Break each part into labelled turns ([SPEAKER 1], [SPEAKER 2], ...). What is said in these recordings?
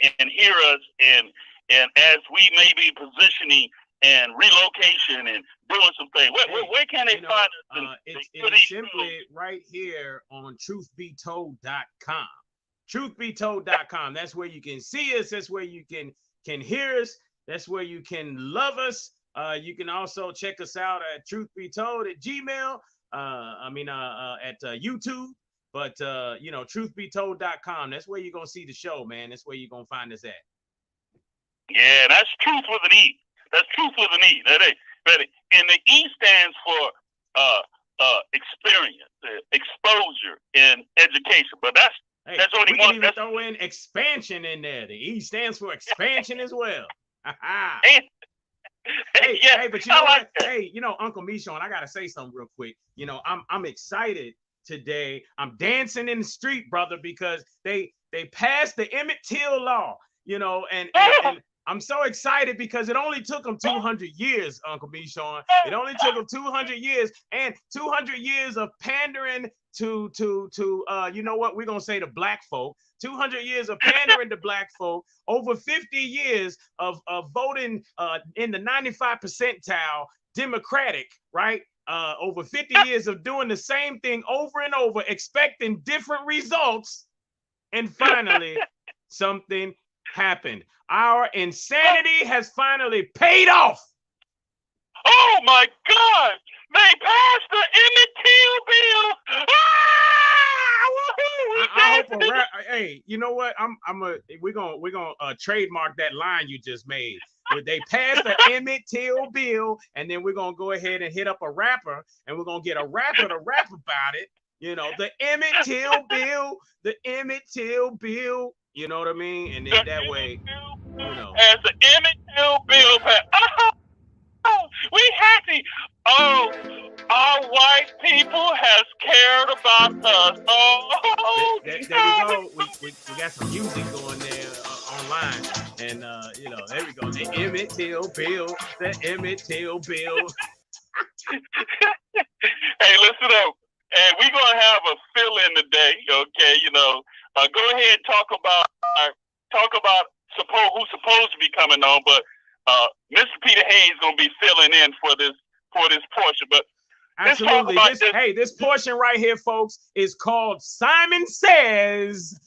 [SPEAKER 1] and hear us, and as we may be positioning and relocation and doing some things, where can they find us?
[SPEAKER 2] It is simply right here on truthbetold.com. Truthbetold.com. That's where you can see us. That's where you can hear us. That's where you can love us. You can also check us out at truthbetold at Gmail. At YouTube. But truthbetold.com. That's where you're gonna see the show, man. That's where you're gonna find us at.
[SPEAKER 1] Yeah, that's truth with an E. That's truth with an E. And the E stands for experience, exposure, and education. But that's only
[SPEAKER 2] we
[SPEAKER 1] one.
[SPEAKER 2] We can even throw in expansion in there. The E stands for expansion as well. Hey, but you know what? Hey, Uncle Michon, I gotta say something real quick. I'm excited today. I'm dancing in the street, brother, because they passed the Emmett Till law. And I'm so excited because it only took them 200 years, Uncle Michon. It only took them 200 years and 200 years of pandering to we're gonna say the black folk. 200 years of pandering to black folk, over 50 years of voting in the 95 percentile Democratic, right? Over 50 years of doing the same thing over and over, expecting different results, and finally something happened. Our insanity has finally paid off.
[SPEAKER 1] Oh my God! They passed the Emmett Till bill.
[SPEAKER 2] I hope hey, you know what? We're gonna trademark that line you just made. They passed the Emmett Till bill, and then we're gonna go ahead and hit up a rapper, and we're gonna get a rapper to rap about it. The Emmett Till bill, the Emmett Till bill. You know what I mean? And then that way,
[SPEAKER 1] as the Emmett Till bill passed. We happy. Oh, our white people has cared about us. Oh,
[SPEAKER 2] there we go. We got some music going there online, and there we go. The Emmett Till bill, the Emmett Till bill.
[SPEAKER 1] Hey, listen up, and we're gonna have a fill-in today. Okay, go ahead and talk about who's supposed to be coming on, but Mr. Peter Hayes gonna be filling in for this portion. But
[SPEAKER 2] absolutely, this portion right here, folks, is called Simon Says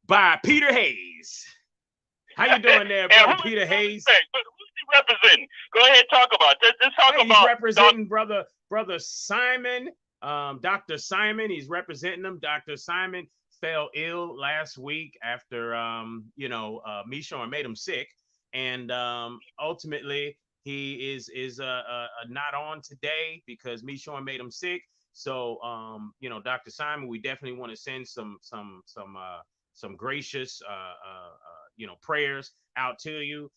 [SPEAKER 2] by Peter Hayes. How you doing there, brother Peter Hayes?
[SPEAKER 1] Who's he representing? Go ahead, talk about this.
[SPEAKER 2] He's representing brother Simon, Dr. Simon. He's representing him. Dr. Simon fell ill last week after Michon made him sick. And ultimately, he is not on today because Michon made him sick. So, Dr. Simon, we definitely want to send some gracious, prayers out to you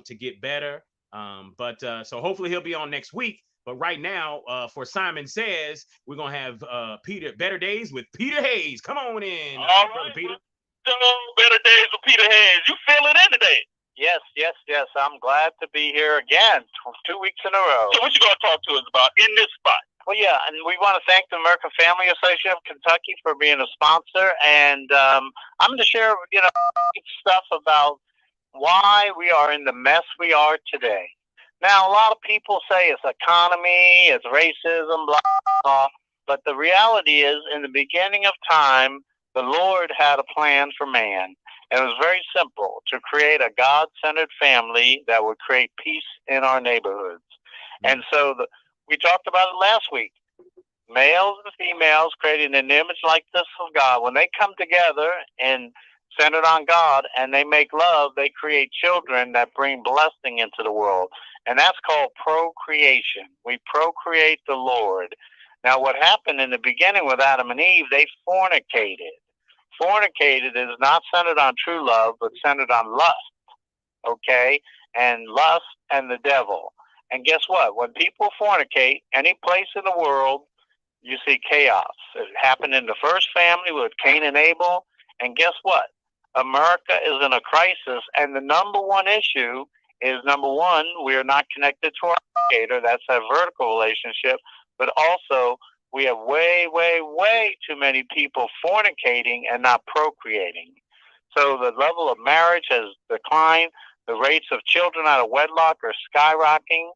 [SPEAKER 2] to get better. So hopefully he'll be on next week. But right now, for Simon Says, we're gonna have Better Days with Peter Hayes. Come on in, brother Peter.
[SPEAKER 1] Better Days with Peter Hayes. You feeling in today?
[SPEAKER 3] Yes. I'm glad to be here again, 2 weeks in a row.
[SPEAKER 1] So what you going to talk to us about in this spot?
[SPEAKER 3] Well, yeah, and we want to thank the American Family Association of Kentucky for being a sponsor. And I'm going to share, stuff about why we are in the mess we are today. Now, a lot of people say it's economy, it's racism, blah, blah, blah. But the reality is, in the beginning of time, the Lord had a plan for man. And it was very simple, to create a God-centered family that would create peace in our neighborhoods. And so we talked about it last week. Males and females creating an image like this of God. When they come together and centered on God and they make love, they create children that bring blessing into the world. And that's called procreation. We procreate the Lord. Now, what happened in the beginning with Adam and Eve, they fornicated. Fornicated is not centered on true love, but centered on lust, okay? And lust and the devil. And guess what? When people fornicate, any place in the world, you see chaos. It happened in the first family with Cain and Abel. And guess what? America is in a crisis. And the number one issue is, number one, we are not connected to our Creator. That's a vertical relationship. But also, we have way, way, way too many people fornicating and not procreating. So the level of marriage has declined. The rates of children out of wedlock are skyrocketing.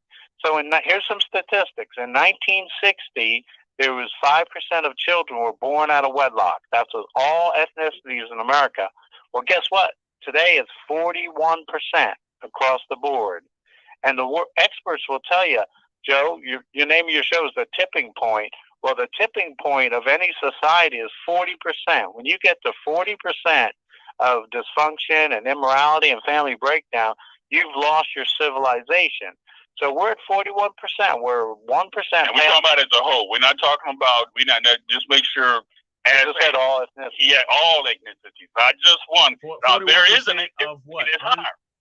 [SPEAKER 3] So here's some statistics. In 1960, there was 5% of children were born out of wedlock. That's with all ethnicities in America. Well, guess what? Today it's 41% across the board. And the experts will tell you, Joe, your name of your show is The Tipping Point. Well, the tipping point of any society is 40%. When you get to 40% of dysfunction and immorality and family breakdown, you've lost your civilization. So we're at 41%. We're 1%.
[SPEAKER 1] And we're talking about as a whole. We're not talking about, just make sure.
[SPEAKER 3] As I said, all ethnicities.
[SPEAKER 1] Yeah, all ethnicities, not just one. There is an
[SPEAKER 2] of what?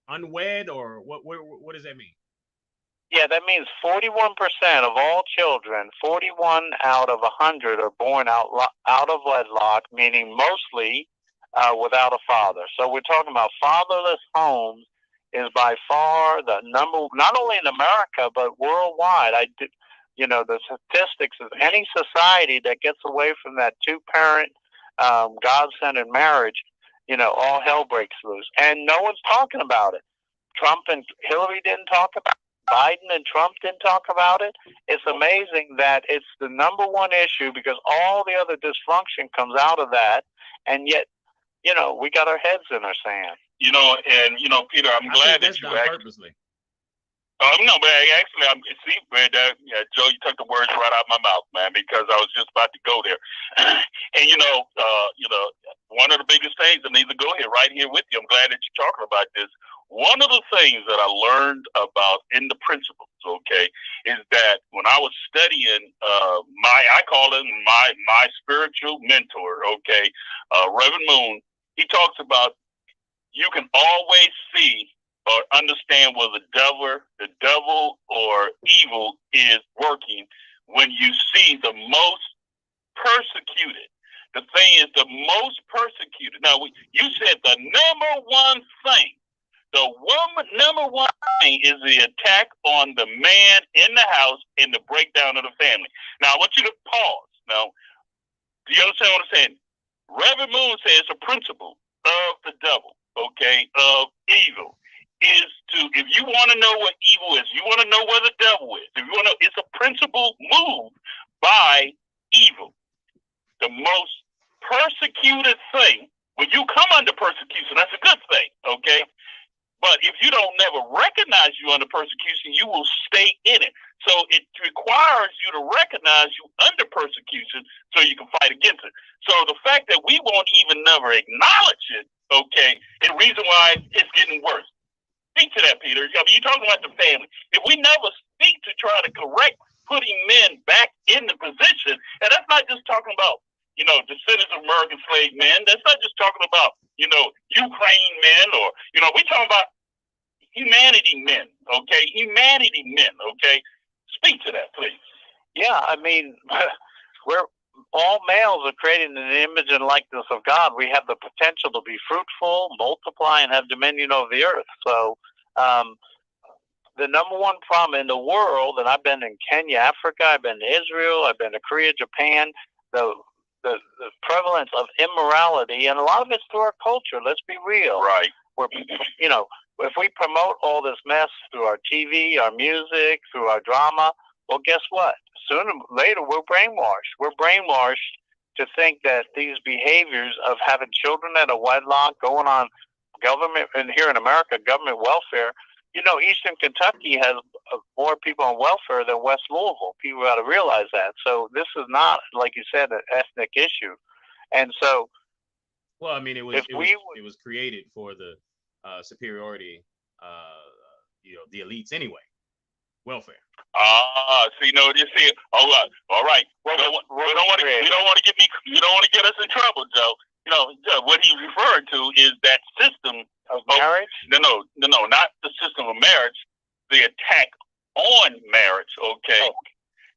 [SPEAKER 2] Unwed, or what does that mean?
[SPEAKER 3] Yeah, that means 41% of all children, 41 out of 100 are born out of wedlock, meaning mostly without a father. So we're talking about fatherless homes is by far the number, not only in America, but worldwide. The statistics of any society that gets away from that two-parent, God-centered marriage, all hell breaks loose. And no one's talking about it. Trump and Hillary didn't talk about it. Biden and Trump didn't talk about it. It's amazing that it's the number one issue because all the other dysfunction comes out of that. And yet, we got our heads in our sand.
[SPEAKER 1] Peter, I'm glad that you
[SPEAKER 2] purposely.
[SPEAKER 1] No, but actually, Joe, you took the words right out of my mouth, man, because I was just about to go there. And one of the biggest things, and need to go here, right here with you. I'm glad that you're talking about this. One of the things that I learned about in the principles, okay, is that when I was studying I call him my spiritual mentor, okay, Reverend Moon, he talks about you can always see or understand whether the devil or evil is working when you see the most persecuted. The thing is the most persecuted. Now, you said the number one thing. Number one thing is the attack on the man in the house and the breakdown of the family. Now, I want you to pause. Now, do you understand what I'm saying? Reverend Moon says a principle of the devil, okay, of evil, is if you want to know what evil is, you want to know where the devil is. If you want to, it's a principle move by evil. The most persecuted thing, when you come under persecution, that's a good thing, okay? But if you don't never recognize you under persecution, you will stay in it. So it requires you to recognize you under persecution so you can fight against it. So the fact that we won't even never acknowledge it, okay, is the reason why it's getting worse. Speak to that, Peter. I mean, you're talking about the family. If we never speak to try to correct putting men back in the position, and that's not just talking about, descendants of American slave men. That's not just talking about, Ukraine men or, we're talking about humanity men, okay? Humanity men, okay? Speak to that, please.
[SPEAKER 3] Yeah, I mean, we're all males are created in the image and likeness of God. We have the potential to be fruitful, multiply, and have dominion over the earth. So the number one problem in the world, and I've been in Kenya, Africa, I've been to Israel, I've been to Korea, Japan, the prevalence of immorality, and a lot of it's through our culture. Let's be real.
[SPEAKER 1] Right.
[SPEAKER 3] If we promote all this mess through our TV, our music, through our drama, well, guess what? Sooner or later, we're brainwashed. We're brainwashed to think that these behaviors of having children out of wedlock, going on government, and here in America, government welfare. Eastern Kentucky has more people on welfare than West Louisville. People got to realize that. So this is not, like you said, an ethnic issue. And so,
[SPEAKER 2] well, I mean, it was created for the superiority, the elites anyway. Welfare.
[SPEAKER 1] You see. All right. We don't want to get us in trouble, Joe. What he's referring to is that system
[SPEAKER 3] of marriage.
[SPEAKER 1] No, not the system of marriage. The attack on marriage. Okay. Oh.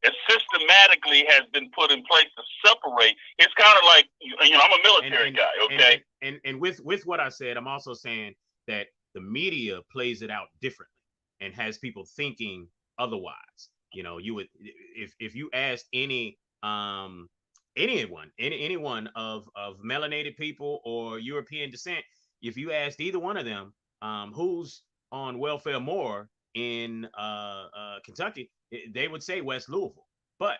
[SPEAKER 1] It systematically has been put in place to separate. It's kind of like I'm a military guy. Okay.
[SPEAKER 2] And with what I said, I'm also saying that the media plays it out differently and has people thinking otherwise. You would, if you asked anyone of melanated people or European descent, if you asked either one of them, who's on welfare more in Kentucky, they would say West Louisville. But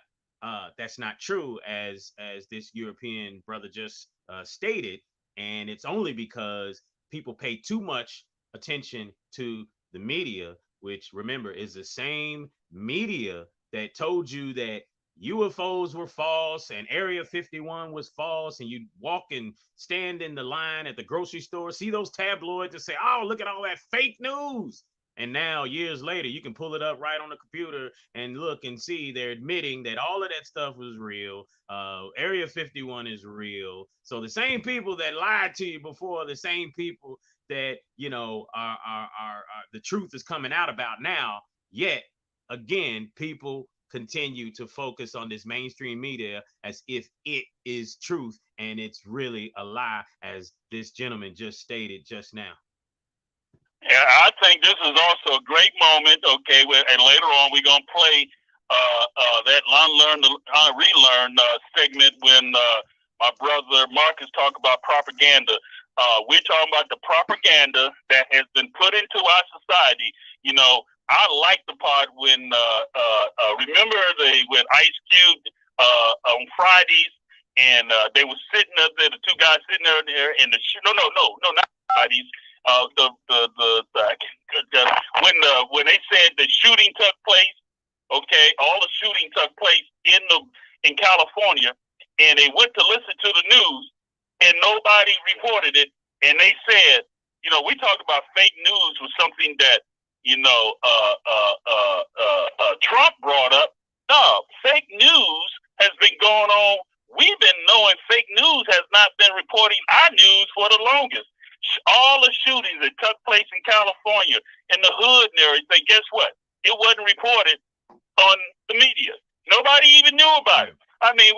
[SPEAKER 2] that's not true, as this European brother just stated, and it's only because people pay too much attention to the media, which, remember, is the same media that told you that UFOs were false and Area 51 was false, and you walk and stand in the line at the grocery store, see those tabloids and say, oh, look at all that fake news. And now, years later, you can pull it up right on the computer and look and see they're admitting that all of that stuff was real. Area 51 is real. So the same people that lied to you before, the same people that, you know, are the truth is coming out about now. Yet, again, people continue to focus on this mainstream media as if it is truth, and it's really a lie, as this gentleman just stated just now.
[SPEAKER 1] Yeah, I think this is also a great moment. Okay, and later on we're gonna play that unlearn, relearn segment when my brother Marcus talked about propaganda. We're talking about the propaganda that has been put into our society. You know, I like the part when remember when Ice Cube on Fridays, and they were sitting up there, the two guys sitting there in the not Fridays. When they said the shooting took place, okay, all the shooting took place in California, and they went to listen to the news, and nobody reported it, and they said, you know, we talk about fake news was something that, you know, Trump brought up. No, fake news has been going on. We've been knowing fake news has not been reporting our news for the longest. All the shootings that took place in California, in the hood and everything, guess what? It wasn't reported on the media. Nobody even knew about it. I mean,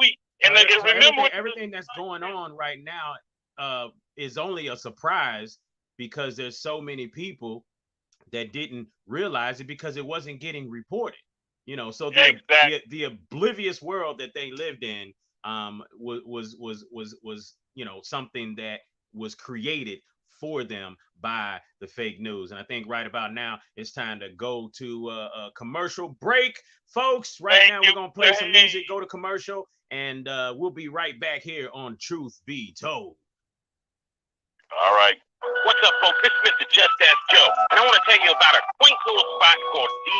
[SPEAKER 1] remember
[SPEAKER 2] everything that's going on right now is only a surprise because there's so many people that didn't realize it because it wasn't getting reported. You know, so the oblivious world that they lived in was you know, something that was created for them by the fake news. And I think right about now it's time to go to a commercial break, folks. Right now we're gonna play some music, go to commercial, and we'll be right back here on Truth Be Told.
[SPEAKER 1] All right.
[SPEAKER 4] What's up, folks? This is Mr. Just Ask Joe, and I want to tell you about a quaint little spot called D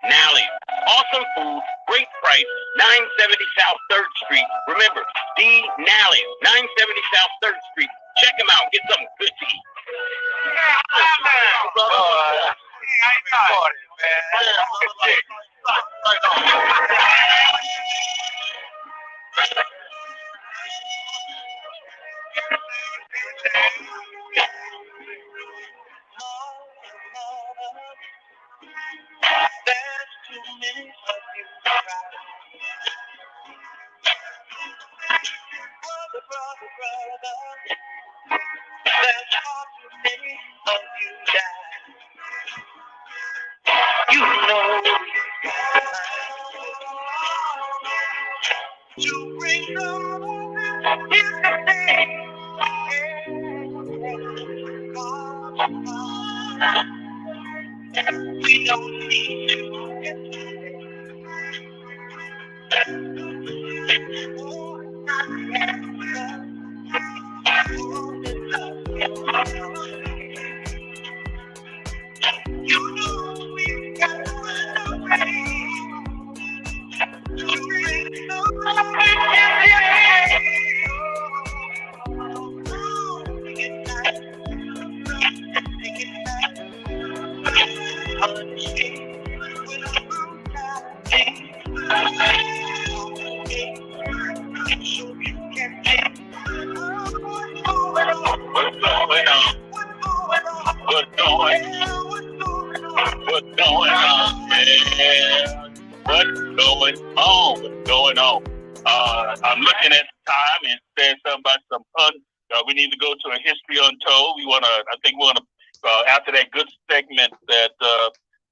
[SPEAKER 4] Nally's. Awesome food, great price, 970 South 3rd Street. Remember, D Nally's, 970 South 3rd Street. Check them out. Get something good to eat.
[SPEAKER 5] There's too many of you. Brother. There's far too many of you die. You know to bring them is the thing. We don't need to get you know we got to find a way to bring
[SPEAKER 1] I'm looking at the time and saying something about we need to go to a history untold. I think we want to, after that good segment that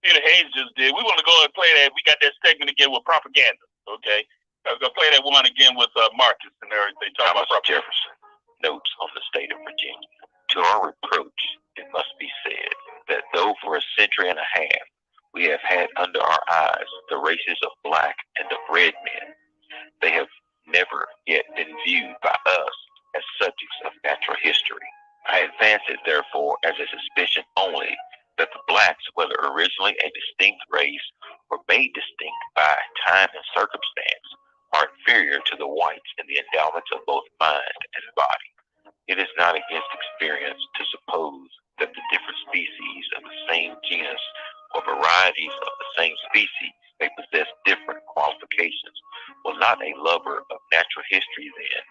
[SPEAKER 1] Peter Hayes just did, we want to go and play that. We got that segment again with propaganda. Okay, I'm gonna play that one again with Marcus and everything. Talk about
[SPEAKER 4] Jefferson notes on the state of Virginia. To our reproach, century and a half, we have had under our eyes the races of black and of red men. They have never yet been viewed by us as subjects of natural history. I advance it, therefore, as a suspicion only that the blacks, whether originally a distinct race or made distinct by time and circumstance, are inferior to the whites in the endowments of both mind and body. It is not against experience to suppose that the different species of the same genus or varieties of the same species may possess different qualifications. Will not a lover of natural history then,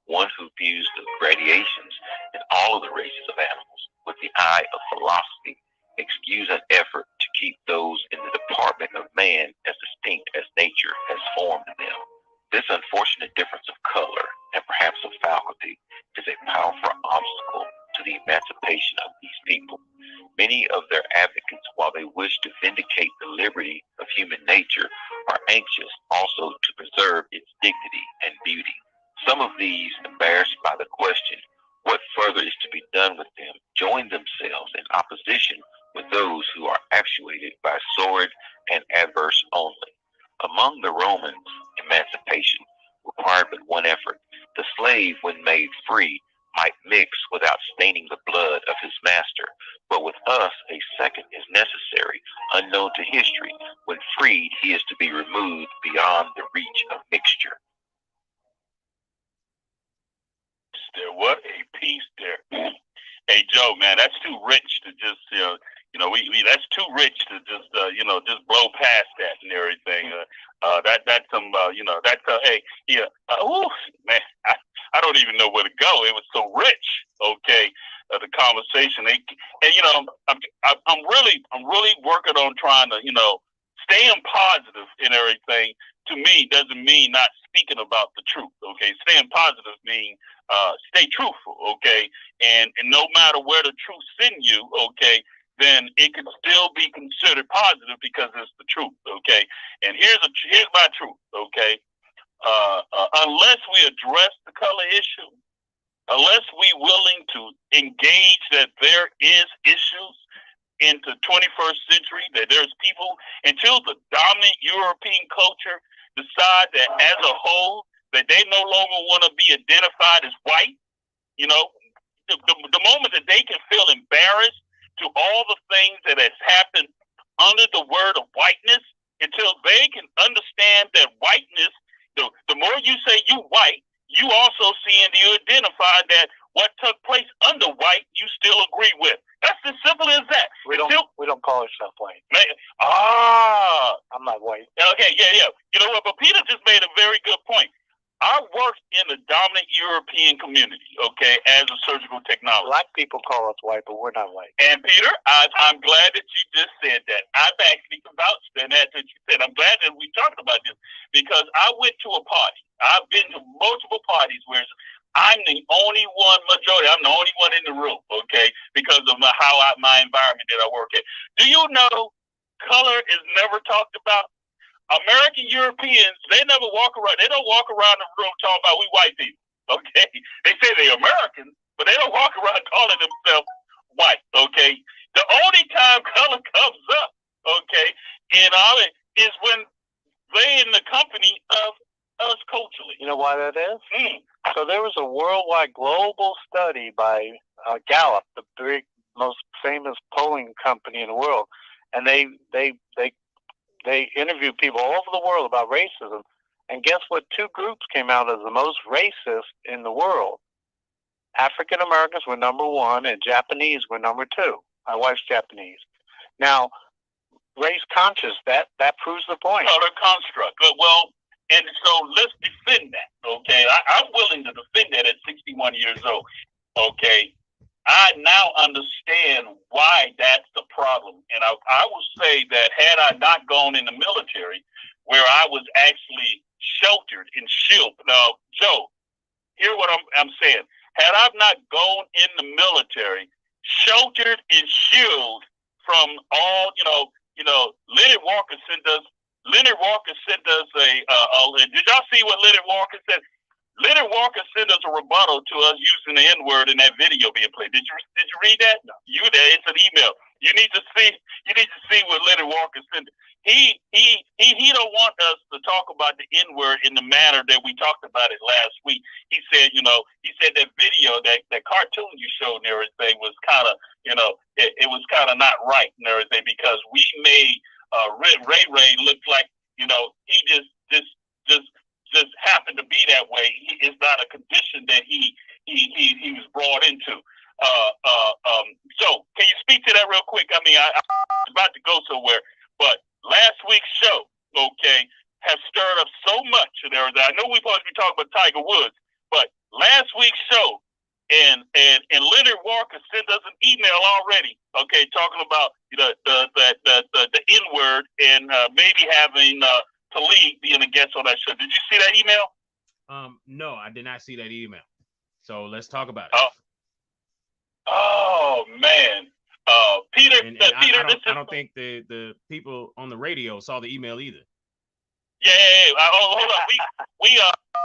[SPEAKER 4] one who views the gradations in all of the races of animals with the eye of philosophy, excuse an effort to keep those in the department of man as distinct as nature has formed them? This unfortunate difference of color and perhaps of faculty is a powerful obstacle to the emancipation of these people. Many of their advocates, while they wish to vindicate the liberty of human nature, are anxious also to preserve its dignity and beauty. Some of these, embarrassed by the question, what further is to be done with them, join themselves in opposition with those who are actuated by sordid and adverse only. Among the Romans, emancipation required but one effort. The slave, when made free, might mix without staining the blood of his master. But with us, a second is necessary, unknown to history. When freed, he is to be removed beyond the reach of mixture.
[SPEAKER 1] What a piece there. Hey, Joe, man, that's too rich to just, we that's too rich to just, just blow past that and everything. That's some, hey, yeah, man, I don't even know where to go. It was so rich, okay, the conversation. I'm really working on trying to, staying positive and everything. To me, doesn't mean not speaking about the truth, okay? Staying positive means stay truthful, okay? And no matter where the truth sends you, okay, then it can still be considered positive because it's the truth, okay? And here's my truth, okay? Unless we address the color issue, unless we willing to engage that there is issues into 21st century, that there's people, until the dominant European culture decide that as a whole, that they no longer want to be identified as white, the moment that they can feel embarrassed to all the things that has happened under the word of whiteness, until they can understand that whiteness, the more you say you white, you also see and you identify that what took place under white, you still agree with. That's as simple as that.
[SPEAKER 3] We don't call ourselves white. I'm not white.
[SPEAKER 1] Okay, yeah. You know what? But Peter just made a very good point. I worked in the dominant European community, okay, as a surgical technologist.
[SPEAKER 3] Black people call us white, but we're not white.
[SPEAKER 1] And Peter, I'm glad that you just said that. I've actually vouched for that you said. I'm glad that we talked about this because I went to a party. I've been to multiple parties where I'm the only one, I'm the only one in the room, okay, because of my environment that I work in. Do you know color is never talked about? American Europeans, they never walk around. They don't walk around the room talking about we white people. Okay, they say they're Americans, but they don't walk around calling themselves white. Okay, the only time color comes up, okay, is when they in the company of us culturally.
[SPEAKER 3] You know why that is? So there was a worldwide global study by Gallup, the big, most famous polling company in the world, and they interviewed people all over the world about racism, and guess what? Two groups came out as the most racist in the world. African Americans were number one, and Japanese were number two. My wife's Japanese. Now, race conscious, that proves the point.
[SPEAKER 1] Color construct. Well, and so let's defend that, okay? I'm willing to defend that at 61 years old, okay? I now understand why that's the problem. And I will say that had I not gone in the military, where I was actually sheltered and shielded. Now, Joe, hear what I'm saying. Had I not gone in the military, sheltered and shielded from all, Leonard Walker sent us did y'all see what Leonard Walker said? Leonard Walker sent us a rebuttal to us using the N-word in that video being played. Did you read that? No. It's an email. You need to see what Leonard Walker said. He don't want us to talk about the N-word in the manner that we talked about it last week. He said, that video, that cartoon you showed and everything was kind of, it was kind of not right and everything, because we made Ray look like, he just happened to be that way. It's not a condition that he was brought into. So can you speak to that real quick? I mean, I was about to go somewhere, but last week's show, okay, has stirred up so much and everything. I know we're supposed to be talking about Tiger Woods, but last week's show, and Leonard Walker sent us an email already, okay, talking about the N-word and maybe having Talib being a guest on that show. Did you see that email?
[SPEAKER 2] No, I did not see that email. So let's talk about it.
[SPEAKER 1] Oh man, Peter. Peter,
[SPEAKER 2] I don't think the people on the radio saw the email either.
[SPEAKER 1] Yeah. Hold on.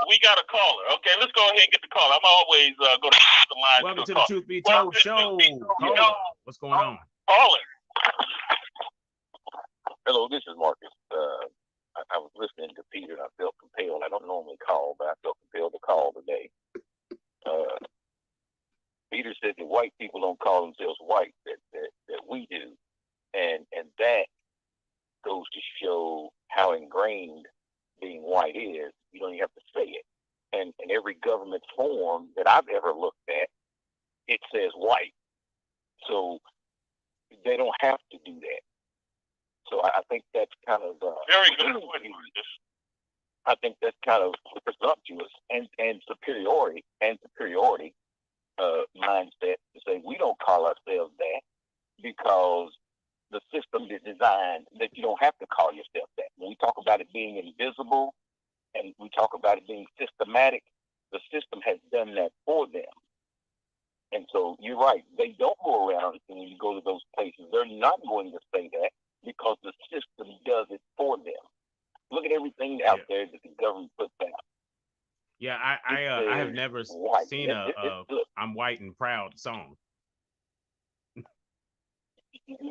[SPEAKER 1] We got a caller. Okay, let's go ahead and get the caller. I'm always going to the line.
[SPEAKER 2] Welcome to the Truth Be Told show. Caller, what's going on?
[SPEAKER 1] Caller.
[SPEAKER 6] Hello, this is Marcus. I was listening to Peter and I felt compelled. I don't normally call, but I felt compelled to call today. Peter said that white people don't call themselves white, that we do. And that goes to show how ingrained being white is. You don't even have to say it. And every government form that I've ever looked at, it says white. So they don't have to do that. So I think that's kind of
[SPEAKER 1] very good.
[SPEAKER 6] I think that's kind of presumptuous and superiority mindset to say we don't call ourselves that because the system is designed that you don't have to call yourself that. When we talk about it being invisible and we talk about it being systematic, the system has done that for them. And so you're right. They don't go around, and when you go to those places, they're not going to say that because the system does it for them. Look at everything out there that the government puts out.
[SPEAKER 2] Yeah, I have never seen a "I'm White and Proud" song.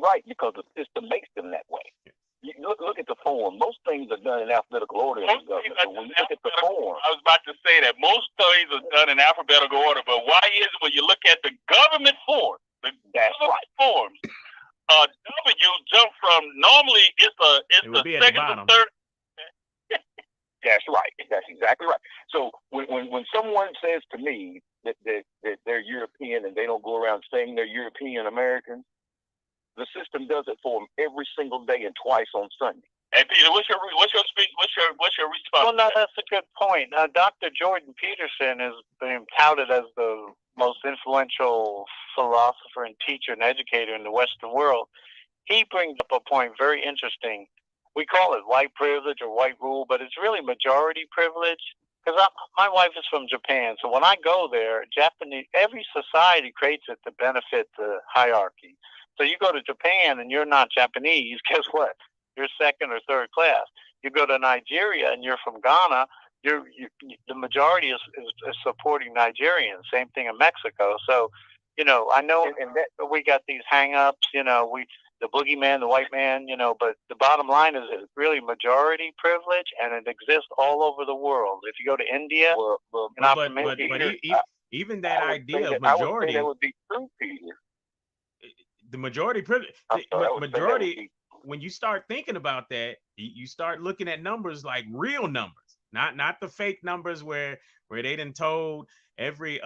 [SPEAKER 6] Right, because the system makes them that way. You look at the form. Most things are done in alphabetical order in the government. So when you look at the form,
[SPEAKER 1] I was about to say that most things are done in alphabetical order, but why is it when you look at the government form, forms, W jump from normally it's the second to third.
[SPEAKER 6] That's right. That's exactly right. So when someone says to me that they're European and they don't go around saying they're European Americans, the system does it for them every single day and twice on Sunday.
[SPEAKER 1] Hey Peter, what's your response?
[SPEAKER 3] Well, no, that's a good point. Dr. Jordan Peterson is being touted as the most influential philosopher and teacher and educator in the Western world. He brings up a point very interesting. We call it white privilege or white rule, but it's really majority privilege. Because my wife is from Japan, so when I go there, every society creates it to benefit the hierarchy. So you go to Japan and you're not Japanese, guess what? You're second or third class. You go to Nigeria and you're from Ghana, the majority is supporting Nigerians. Same thing in Mexico. So, I know that we got these hang-ups, the boogeyman, the white man, but the bottom line is it's really majority privilege, and it exists all over the world. If you go to India,
[SPEAKER 2] even that idea of majority,
[SPEAKER 6] that would be true, Peter.
[SPEAKER 2] The majority privilege, when you start thinking about that, you start looking at numbers like real numbers, not the fake numbers where they done told every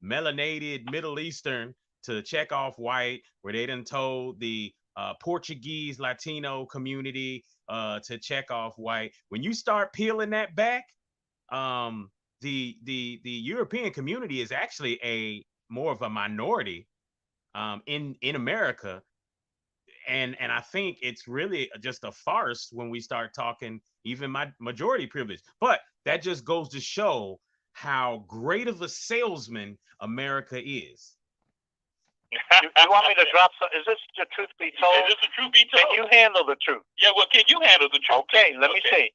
[SPEAKER 2] melanated Middle Eastern to check off white, where they done told the Portuguese Latino community to check off white. When you start peeling that back, the European community is actually more of a minority in America. And I think it's really just a farce when we start talking even majority privilege. But that just goes to show how great of a salesman America is.
[SPEAKER 3] You want me to drop some? Is this the truth be told?
[SPEAKER 1] Is this the truth be told?
[SPEAKER 3] Can you handle the truth?
[SPEAKER 1] Yeah, well, can you handle the truth?
[SPEAKER 3] Okay, let me see.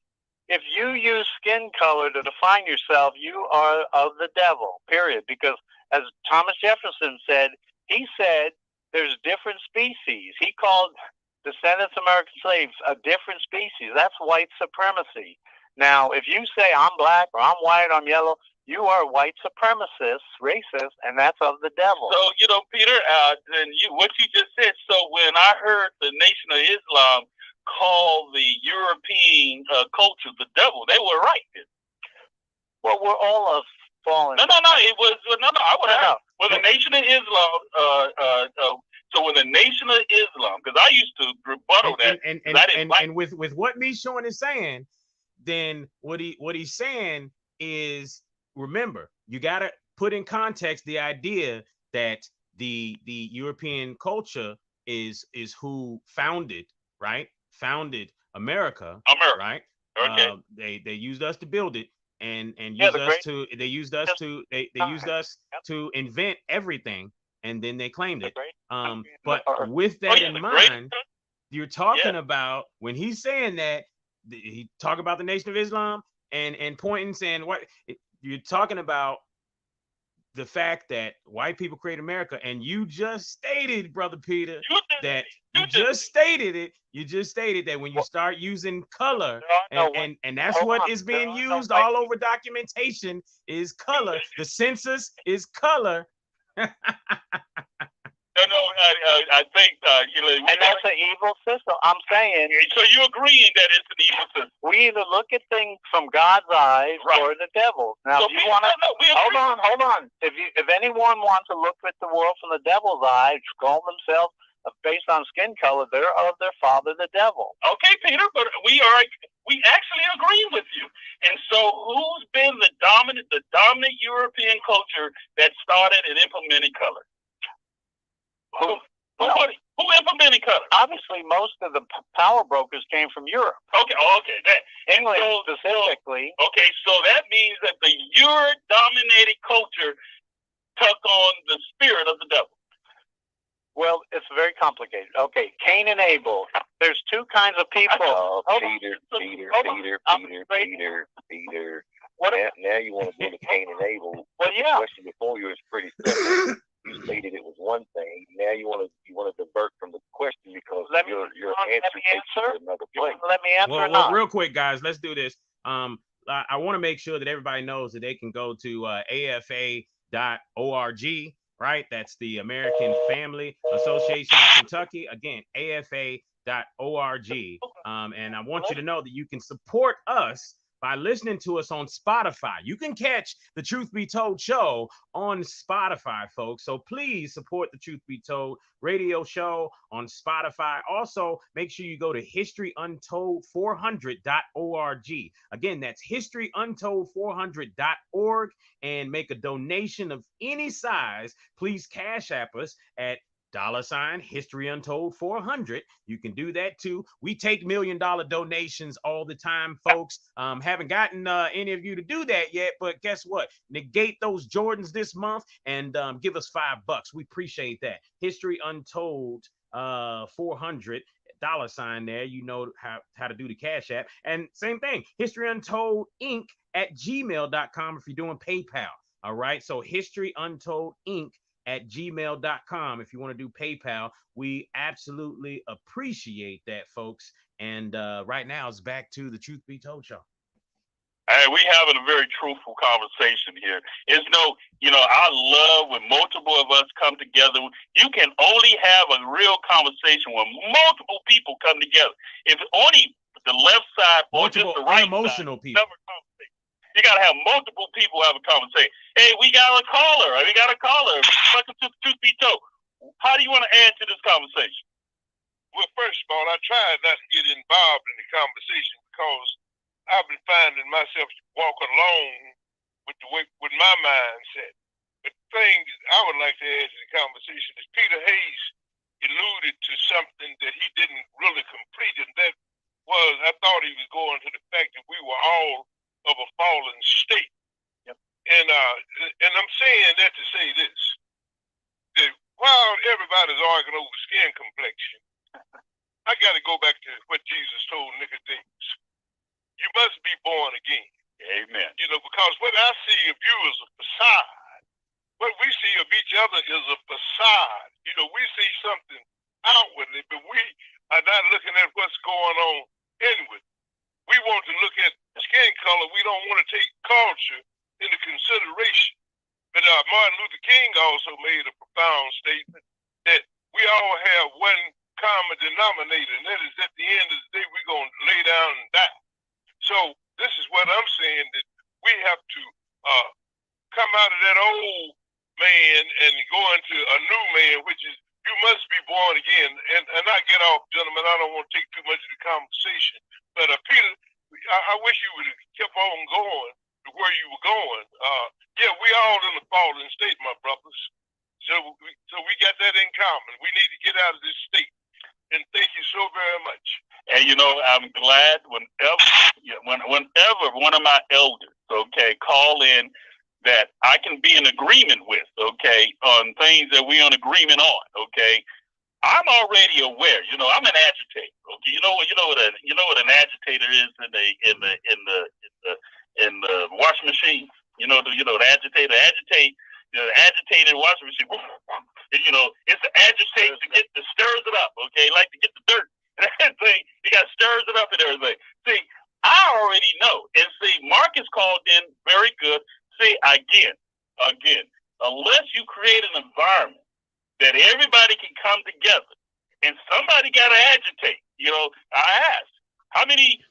[SPEAKER 3] If you use skin color to define yourself, you are of the devil, period. Because as Thomas Jefferson said, he said, there's different species. He called descendants of American slaves a different species. That's white supremacy. Now, if you say I'm black or I'm white, I'm yellow, you are white supremacist, racist, and that's of the devil.
[SPEAKER 1] So, Peter, what you just said, so when I heard the Nation of Islam call the European culture the devil, they were right.
[SPEAKER 3] Well, we're all of fallen.
[SPEAKER 1] No, it was, I would have. Well, the Nation of Islam, so when the Nation of Islam, because I used to rebuttal that.
[SPEAKER 2] And with what Michon is saying, then what he's saying is, remember, you got to put in context the idea that the European culture is who founded America, right?
[SPEAKER 1] Okay.
[SPEAKER 2] They used us to build it, and they used us to invent everything, and then they claimed it. But with that in mind, you're talking about, when he's saying that, he talk about the Nation of Islam and pointing, saying what you're talking about, the fact that white people create America, and you just stated, Brother Peter, that you just stated that when you start using color, and that's what is being used all over documentation, is color. The census is color.
[SPEAKER 1] I think
[SPEAKER 3] and that's an evil system. I'm saying.
[SPEAKER 1] So you agreeing that it's an evil system?
[SPEAKER 3] We either look at things from God's eyes or the devil's. Now,
[SPEAKER 1] so
[SPEAKER 3] if you want to, hold on. If anyone wants to look at the world from the devil's eyes, call themselves based on skin color, they're of their father, the devil.
[SPEAKER 1] Okay, Peter, but we actually agree with you. And so, who's been the dominant European culture that started and implemented color? Who implemented color?
[SPEAKER 3] Obviously, most of the power brokers came from Europe.
[SPEAKER 1] Okay.
[SPEAKER 3] England specifically.
[SPEAKER 1] So that means that the Euro-dominated culture took on the spirit of the devil.
[SPEAKER 3] Well, it's very complicated. Okay, Cain and Abel. There's two kinds of people.
[SPEAKER 6] Oh, Peter. Now you want to go to Cain and Abel.
[SPEAKER 3] Well, yeah.
[SPEAKER 6] The question before you is pretty simple. You stated it was one thing. Now you want to divert from the question because your answer takes you to another place.
[SPEAKER 3] Let me answer.
[SPEAKER 2] Well, real quick, guys, let's do this. I want to make sure that everybody knows that they can go to afa.org. Right, that's the American Family Association of Kentucky. Again, afa.org. And I want you to know that you can support us by listening to us on Spotify. You can catch the Truth Be Told show on Spotify, folks. So please support the Truth Be Told radio show on Spotify. Also, make sure you go to historyuntold400.org. Again, that's historyuntold400.org, and make a donation of any size. Please Cash App us at $History Untold 400. You can do that too. We take $1 million donations all the time, folks. Haven't gotten any of you to do that yet, but guess what? Negate those Jordans this month and give us $5. We appreciate that. History Untold 400 $. There, you know how to do the Cash App. And same thing, History Untold Inc. at gmail.com if you're doing PayPal. All right, so History Untold Inc. at gmail.com if you want to do PayPal. We absolutely appreciate that, folks. And right now it's back to the Truth Be Told show.
[SPEAKER 1] Hey, we having a very truthful conversation here. It's I love when multiple of us come together. You can only have a real conversation when multiple people come together. If only the left side or just the right
[SPEAKER 2] unemotional
[SPEAKER 1] side,
[SPEAKER 2] people.
[SPEAKER 1] never conversate. You got to have multiple people have a conversation. Hey, we got a caller. Welcome to the Truth Be Told. How do you want to add to this conversation?
[SPEAKER 7] Well, first of all, I tried not to get involved in the conversation because I've been finding myself walking along with my mindset. But the thing I would like to add to the conversation is Peter Hayes alluded to something that he didn't really complete, and that was, I thought he was going to the fact that we were all of a fallen state.
[SPEAKER 3] Yep.
[SPEAKER 7] And I'm saying that to say this, that while everybody's arguing over skin complexion, I got to go back to what Jesus told Nicodemus. You must be born again.
[SPEAKER 1] Amen.
[SPEAKER 7] Because what I see of you is a facade. What we see of each other is a facade. You know, we see something outwardly, but we are not looking at what's going on inward. We want to look at skin color. We don't want to take culture into consideration. But Martin Luther King also made a profound statement that we all have one common denominator, and that is at the end of the day, we're going to lay down and die. So this is what I'm saying, that we have to come out of that old man and go into a new man, which is you must be born again. And I get off, gentlemen. I don't want to take too much of the conversation. But Peter, I wish you would have kept on going to where you were going. Yeah, we all in the fallen state, my brothers. So we got that in common. We need to get out of this state. And thank you so very much.
[SPEAKER 4] And you know, I'm glad whenever one of my elders, okay, call in that I can be in agreement with, okay, on things that we're in agreement on, okay. I'm already aware. You know, I'm an agitator. Okay, you know what an agitator is in the washing machine. You know the agitator agitate. The agitated washing machine. You know, it's the agitate to stirs it up. Okay, like to get the dirt and everything. You got stirs it up and everything. See, I already know. And see, Marcus called in very good. See, again, unless you create an environment that everybody can come together, and somebody got to agitate. You know, I asked, how many,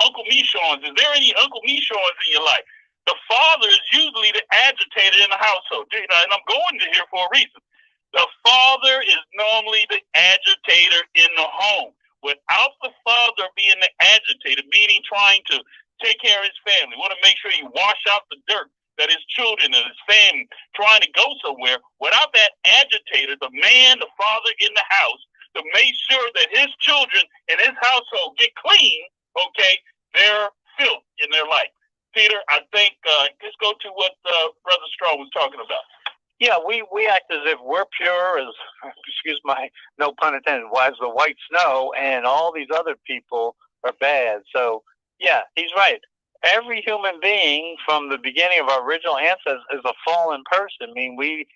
[SPEAKER 4] Uncle Michons? Is there any Uncle Michons in your life? The father is usually the agitator in the household, and I'm going to here for a reason. The father is normally the agitator in the home. Without the father being the agitator, meaning trying to take care of his family, want to make sure he wash out the dirt that his children and his family trying to go somewhere. Without that agitator, the man, the father in the house, to make sure that his children and his household get clean, okay, they're filth in their life. Peter, I think let's go to what Brother Strong was talking about.
[SPEAKER 3] Yeah, we act as if we're pure as, excuse my no pun intended, as the white snow, and all these other people are bad. So yeah, he's right. Every human being from the beginning of our original ancestors is a fallen person. I mean, we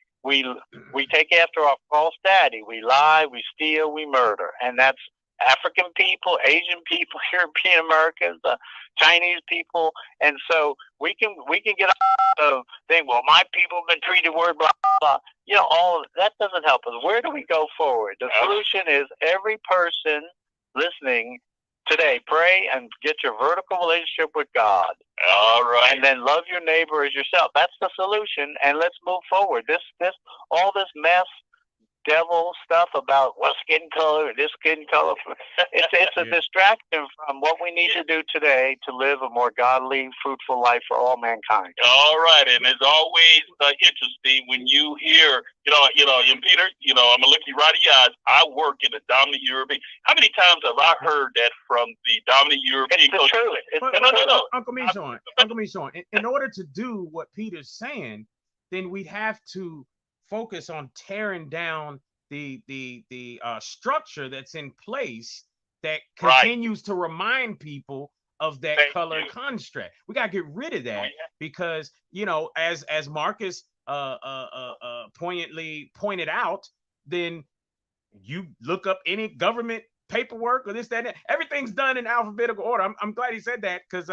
[SPEAKER 3] take after our false daddy. We lie, we steal, we murder, and that's African people, Asian people, European Americans, Chinese people, and so we can get out of saying, well, my people have been treated word blah blah. You know, all of that doesn't help us. Where do we go forward? The solution is every person listening today, pray and get your vertical relationship with God.
[SPEAKER 4] All right.
[SPEAKER 3] And then love your neighbor as yourself. That's the solution. And let's move forward. All this mess, devil stuff about what skin color, this skin color, it's a distraction from what we need to do today to live a more godly, fruitful life for all mankind.
[SPEAKER 4] All right, and it's always interesting when you hear, and Peter, I'm gonna look you right in your eyes. I work in the dominant European. How many times have I heard that from the dominant European culture?
[SPEAKER 2] No, Uncle Michon, in order to do what Peter's saying, then we'd have to focus on tearing down the structure that's in place that continues to remind people of that color construct. We got to get rid of that because, as Marcus poignantly pointed out, then you look up any government paperwork or this, that, and that, everything's done in alphabetical order. I'm glad he said that because,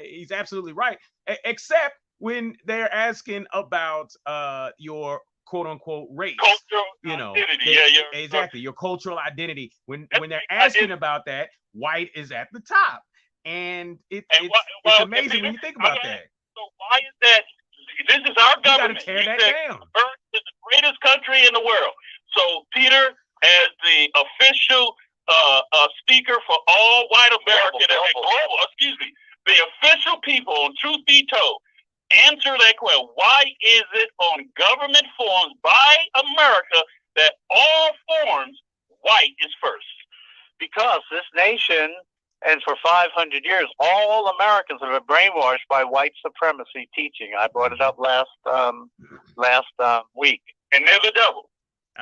[SPEAKER 2] he's absolutely right, except when they're asking about your quote unquote race,
[SPEAKER 4] cultural identity.
[SPEAKER 2] Exactly, your cultural identity. When they're asking about that, white is at the top, and it's amazing when you think about that.
[SPEAKER 4] So why is that? This is our government.
[SPEAKER 2] You gotta tear that down.
[SPEAKER 4] Earth is the greatest country in the world. So Peter, as the official speaker for all white America, the official people, on Truth Be Told, answer that question. Why is it on government forms by America that all forms white is first?
[SPEAKER 3] Because this nation, and for 500 years, all Americans have been brainwashed by white supremacy teaching. I brought it up last week.
[SPEAKER 4] And they're the devil.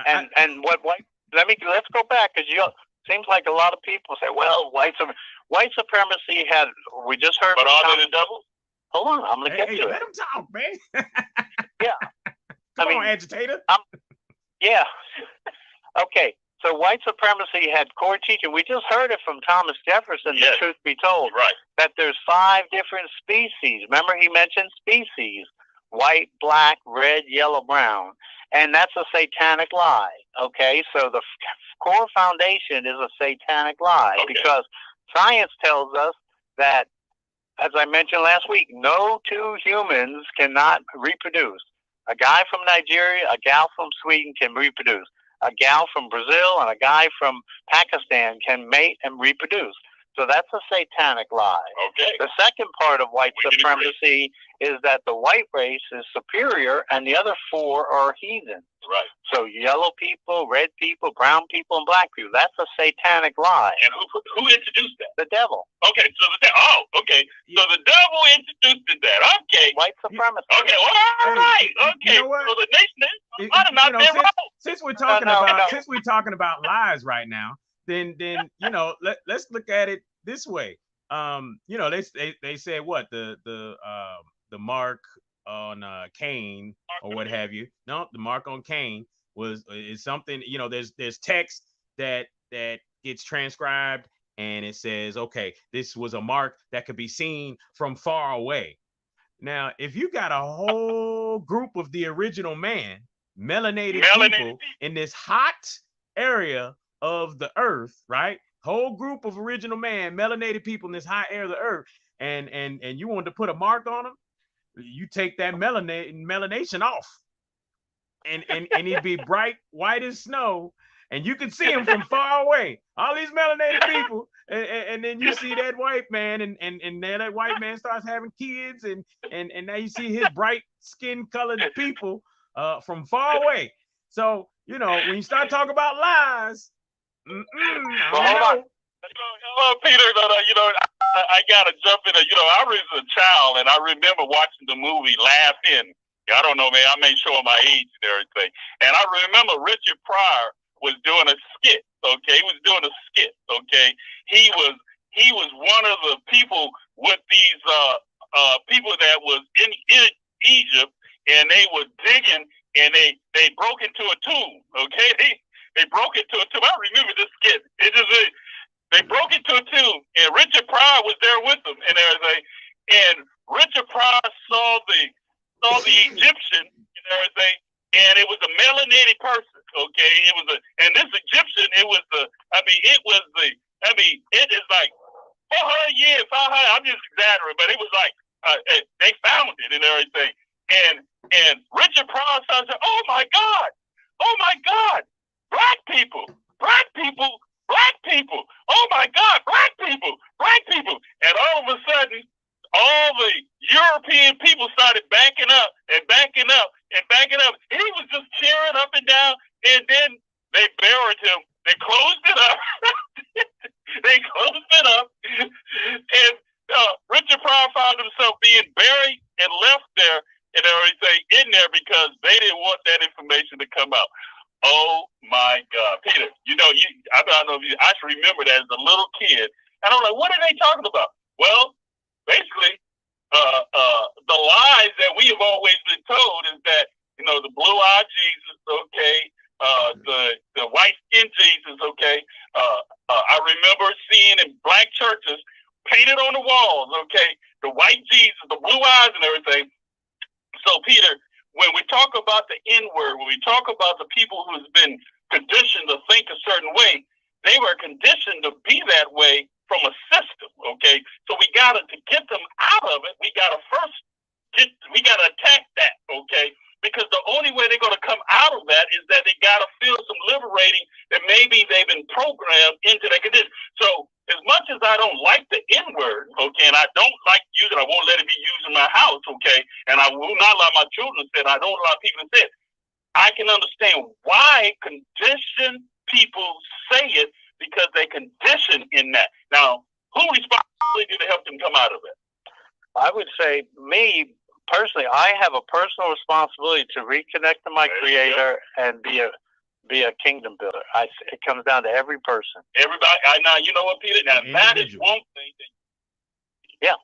[SPEAKER 3] And what white? Let's go back, because seems like a lot of people say, well, white supremacy had. We just heard.
[SPEAKER 4] But are they the devil?
[SPEAKER 3] Hold on, I'm going to get to it.
[SPEAKER 2] Let him talk, man.
[SPEAKER 3] Yeah. I
[SPEAKER 2] on, agitator.
[SPEAKER 3] Yeah. Okay. So white supremacy had core teaching. We just heard it from Thomas Jefferson,
[SPEAKER 4] Yes.
[SPEAKER 3] the truth be told,
[SPEAKER 4] Right.
[SPEAKER 3] that there's 5 different species. Remember, he mentioned species: white, black, red, yellow, brown. And that's a satanic lie. Okay. So the core foundation is a satanic lie,
[SPEAKER 4] Okay.
[SPEAKER 3] because science tells us that, as I mentioned last week, no 2 humans cannot reproduce. A guy from Nigeria, a gal from Sweden can reproduce. A gal from Brazil and a guy from Pakistan can mate and reproduce. So that's a satanic lie.
[SPEAKER 4] Okay.
[SPEAKER 3] The second part of white
[SPEAKER 4] We can
[SPEAKER 3] supremacy is that the white race is superior and the other 4 are heathens.
[SPEAKER 4] Right.
[SPEAKER 3] So yellow people, red people, brown people, and black people. That's a satanic lie.
[SPEAKER 4] And who introduced that?
[SPEAKER 3] The devil.
[SPEAKER 4] Okay, so okay. So the devil introduced that. Okay.
[SPEAKER 3] White supremacy.
[SPEAKER 4] Okay, well, all right. Okay.
[SPEAKER 2] You know what?
[SPEAKER 4] So the nation
[SPEAKER 2] You
[SPEAKER 4] might have not
[SPEAKER 2] know,
[SPEAKER 4] been wrong.
[SPEAKER 2] since we're talking
[SPEAKER 3] No.
[SPEAKER 2] since we're talking about lies right now, then you know, let's look at it this way. You know, they said what the mark on Cain or what have you. No, the mark on Cain is something, you know, there's text that gets transcribed and it says, okay, this was a mark that could be seen from far away. Now, if you got a whole group of the original man, melanated people in this hot area of the earth, right? Whole group of original man, melanated people in this hot area of the earth, and you want to put a mark on them, you take that melanation off, and he'd be bright white as snow, and you can see him from far away. All these melanated people, and then you see that white man, and then that white man starts having kids, and now you see his bright skin colored people from far away. So, you know, when you start talking about lies,
[SPEAKER 3] Hold on.
[SPEAKER 4] Peter, you know, I gotta jump in. You know, I was a child, and I remember watching the movie Laugh-In. I don't know, man. I may show my age and everything. And I remember Richard Pryor was doing a skit. Okay, he was doing a skit. Okay, he was one of the people with these people that was in Egypt, and they were digging, and they broke into a tomb. Okay, they broke into a tomb. I remember this skit. They broke into a tomb, and Richard Pryor was there with them and everything. And Richard Pryor saw the Egyptian and everything, and it was a melanated person. Okay, and this Egyptian, it is like 400 years, 500. I'm just exaggerating, but it was like they found it and everything. And Richard Pryor said, "Oh my God, black people. Oh my God, black people." And all of a sudden, all the European people started backing up. He was just cheering up and down, and then they buried him. They closed it up. And Richard Pryor found himself being buried and left there and everything in there because they didn't want that information to come out. Oh my God, Peter! You know, I don't know if you. I should remember that as a little kid, and I'm like, what are they talking about? Well, basically, the lies that we have always been told is that, you know, the blue-eyed Jesus, okay, the white-skinned Jesus, okay. I remember seeing in black churches painted on the walls, okay, the white Jesus, the blue eyes, and everything. So, Peter, when we talk about the N-word, when we talk about the people who's been conditioned to think a certain way, they were conditioned to be that way from a system, okay? So we got to get them out of it. We got to attack that, okay? Because the only way they're going to come out of that is that they got to feel some liberating that maybe they've been programmed into their condition. So as much as I don't like the N-word, okay, and I don't like using, I won't let it be used in my house, okay, and I will not allow my children to say it, I don't allow people to say it, I can understand why conditioned people say it, because they condition in that. Now, who responsibility to help them come out of it?
[SPEAKER 3] I would say, me personally, I have a personal responsibility to reconnect to my Creator and be a kingdom builder. It comes down to every person.
[SPEAKER 4] Everybody. Now, you know what, Peter? Now, that is one thing.
[SPEAKER 3] Yeah.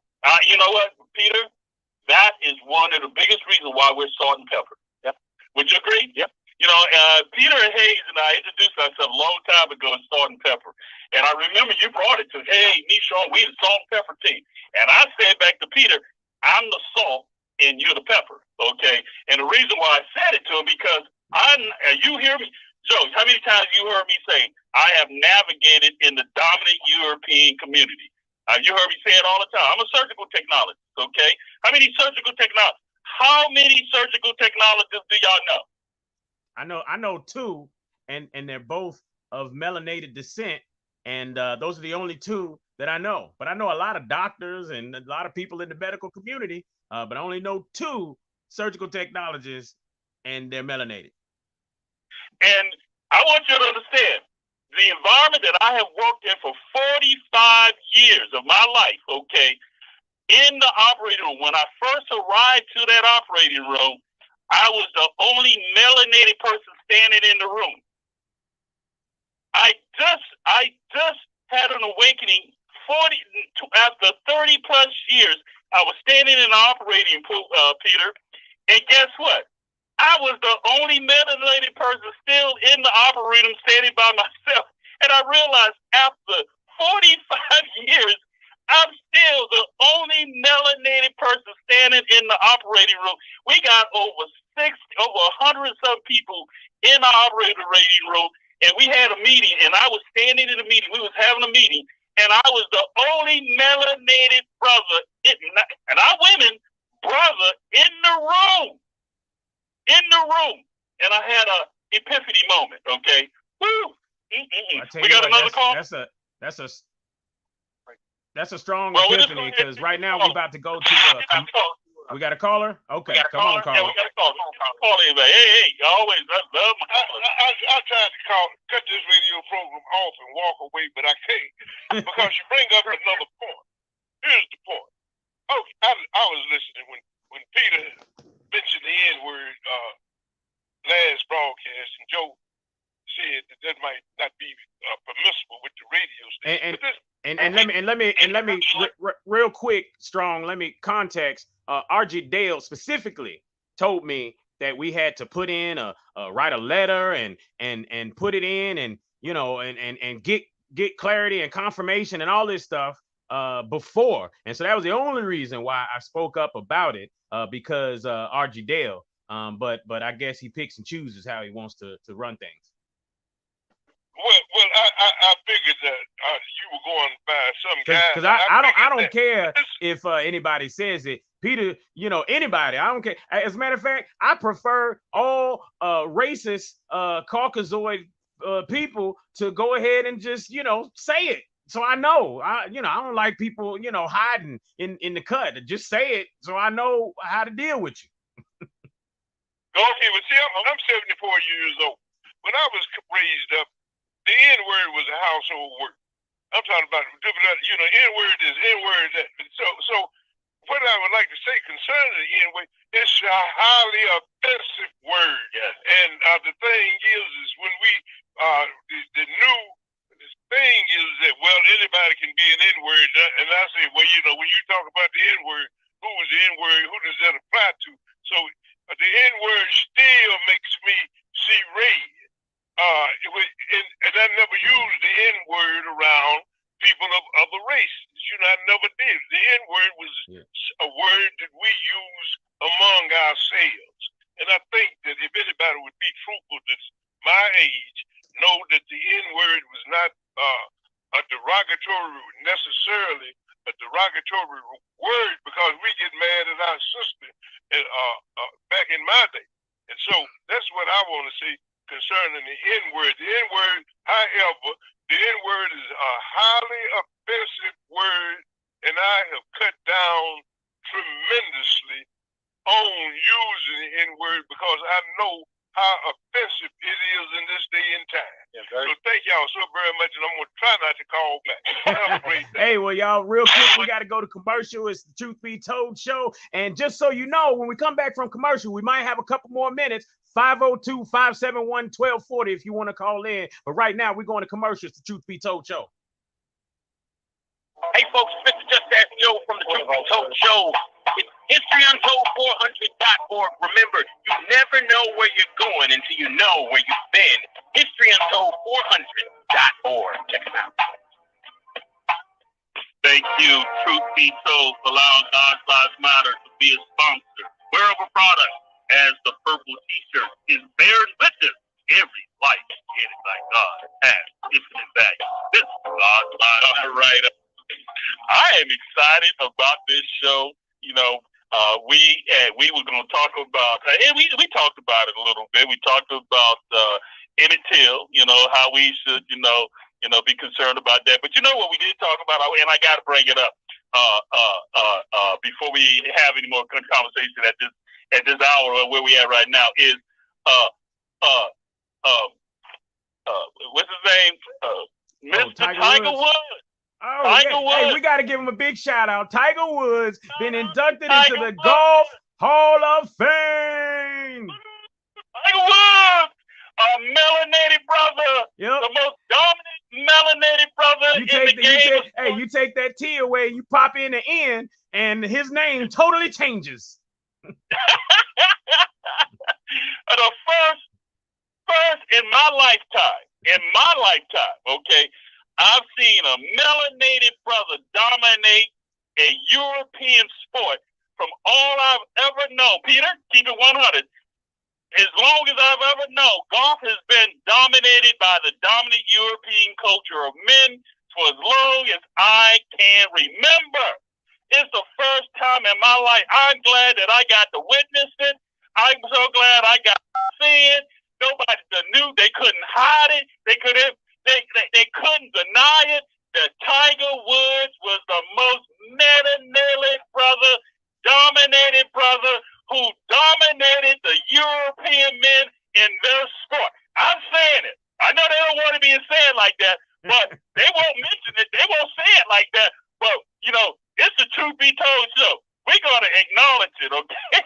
[SPEAKER 4] You know what, Peter? That is one of the biggest reasons why we're salt and pepper.
[SPEAKER 3] Yep.
[SPEAKER 4] Would you agree?
[SPEAKER 1] Peter Hayes and I introduced ourselves a long time ago in Salt and Pepper. And I remember you brought it to, hey, me, Sean, we the Salt and Pepper team. And I said back to Peter, I'm the salt and you're the pepper, okay? And the reason why I said it to him, because you hear me, Joe, how many times you heard me say, I have navigated in the dominant European community? You heard me say it all the time. I'm a surgical technologist, okay? How many surgical technologists do y'all know?
[SPEAKER 2] I know two, and they're both of melanated descent, and those are the only two that I know. But I know a lot of doctors and a lot of people in the medical community, but I only know two surgical technologists, and they're melanated.
[SPEAKER 1] And I want you to understand, the environment that I have worked in for 45 years of my life, okay, in the operating room, when I first arrived to that operating room, I was the only melanated person standing in the room. I just had an awakening after 30 plus years. I was standing in the operating pool, Peter, and guess what? I was the only melanated person still in the operating room standing by myself. And I realized after 45 years, I'm still the only melanated person standing in the operating room. We got over 100 some people in the operating room, and we had a meeting, and I was standing in the meeting. We was having a meeting, and I was the only melanated brother, and our women brother in the room. And I had a epiphany moment, okay? Woo! We got another call?
[SPEAKER 2] That's a strong epiphany, because right now we're about to go to we got a caller? Okay, come on, caller.
[SPEAKER 1] Yeah, we got a caller. Call anybody. Hey, always, I love my callers.
[SPEAKER 7] I tried to cut this radio program off and walk away, but I can't, because you bring up another point. Here's the point. Okay, I was listening when Peter mentioned the N-word last broadcast, and Joe said that might not be permissible with the radio station.
[SPEAKER 2] And let me real quick, Strong. Let me context. RG Dale specifically told me that we had to put in write a letter and put it in, and and get clarity and confirmation and all this stuff before. And so that was the only reason why I spoke up about it, because RG Dale. But I guess he picks and chooses how he wants to run things.
[SPEAKER 7] Well, I figured that you were going by some guy.
[SPEAKER 2] Because I don't care if anybody says it, Peter. Anybody. I don't care. As a matter of fact, I prefer all racist Caucasoid people to go ahead and just say it. So I know. I don't like people hiding in the cut. Just say it so I know how to deal with you.
[SPEAKER 7] Okay, but see, I'm 74 years old. When I was raised up, the N-word was a household word. I'm talking about, N-word is N-word. So what I would like to say concerning the N-word, it's a highly offensive word. Yes. And the thing is when we, the new thing is that, well, anybody can be an N-word. And I say, well, when you talk about the N-word, who is the N-word? Who does that apply to? So the N-word still makes me see red. And I never used the N-word around people of other races. I never did. The N-word was a word that we use among ourselves. And I think that if anybody would be truthful that's my age, know that the N-word was not necessarily a derogatory word, because we get mad at our sister back in my day. And so that's what I want to say concerning the N-word. The N-word, however, the N-word is a highly offensive word, and I have cut down tremendously on using the N-word, because I know how offensive it is in this day and time. Yes, so thank y'all so very much, and I'm going to try not to call back. Have a great day.
[SPEAKER 2] Hey, well, y'all, real quick, we got to go to commercial. It's the Truth Be Told show. And just so you know, when we come back from commercial, we might have a couple more minutes. 502-571-1240 if you want to call in. But right now, we're going to commercials. The Truth Be Told show.
[SPEAKER 4] Hey, folks, Mr. Just Ask Joe from the Truth Be Told show. It's historyuntold400.org. Remember, you never know where you're going until you know where you've been. Historyuntold400.org. Check it out. Thank you, Truth Be Told, for allowing God's Lives Matter to be a sponsor. Wearable product as the purple t-shirt is bearing witness every life created by God has infinite value. This is God's Lives Matter. All right. I am excited about this show. You know, we were going to talk about, and we talked about it a little bit. We talked about Emmett Till, you know, how we should, be concerned about that. But you know what we did talk about, and I got to bring it up before we have any more conversation at this hour or where we at right now is what's his name? Mr. Tiger Woods.
[SPEAKER 2] Oh,
[SPEAKER 4] Tiger
[SPEAKER 2] yeah.
[SPEAKER 4] Woods.
[SPEAKER 2] Hey, we got to give him a big shout out. Tiger Woods been inducted into the Golf Hall of Fame.
[SPEAKER 4] Tiger Woods, a melanated brother,
[SPEAKER 2] Yep.
[SPEAKER 4] the most dominant melanated brother in the game.
[SPEAKER 2] You take that T away, you pop in the N, and his name totally changes.
[SPEAKER 4] The first in my lifetime, okay, I've seen a melanated brother dominate a European sport from all I've ever known. Peter, keep it 100. As long as I've ever known, golf has been dominated by the dominant European culture of men for as long as I can remember. It's the first time in my life. I'm glad that I got to witness it. I'm so glad I got to see it. Nobody knew. They couldn't hide it. They couldn't deny it. That Tiger Woods was the most melanated brother, dominated brother, who dominated the European men in their sport. I'm saying it. I know they don't want to be said like that, but they won't mention it. They won't say it like that. But, it's the Truth Be Told show. We're going to acknowledge it, okay?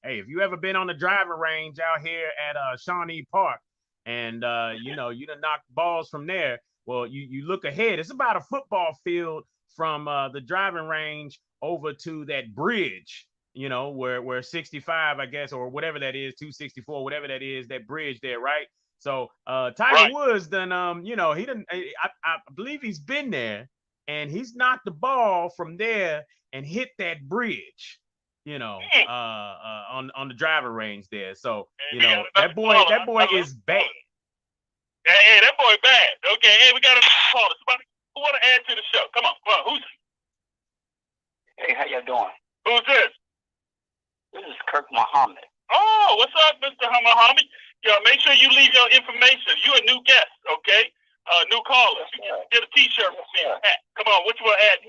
[SPEAKER 2] Hey, if you ever been on the driving range out here at Shawnee Park and, you done knocked balls from there, well, you look ahead. It's about a football field from the driving range over to that bridge, where 65, I guess, or whatever that is, 264, whatever that is, that bridge there, right? So Tiger Woods done, he done, I believe he's been there, and he's knocked the ball from there and hit that bridge, on the driving range there. So, that boy is bad.
[SPEAKER 4] Hey, that boy bad. Okay, hey, we got a caller. Somebody who want to add to the show. Come on. Who's?
[SPEAKER 6] Hey, how y'all doing?
[SPEAKER 4] Who's this?
[SPEAKER 6] This is Kirk Muhammad.
[SPEAKER 4] Oh, what's up, Mr. Muhammad? Make sure you leave your information. You're a new guest, okay? New caller. Get a T-shirt with me. Come on, what you want to add?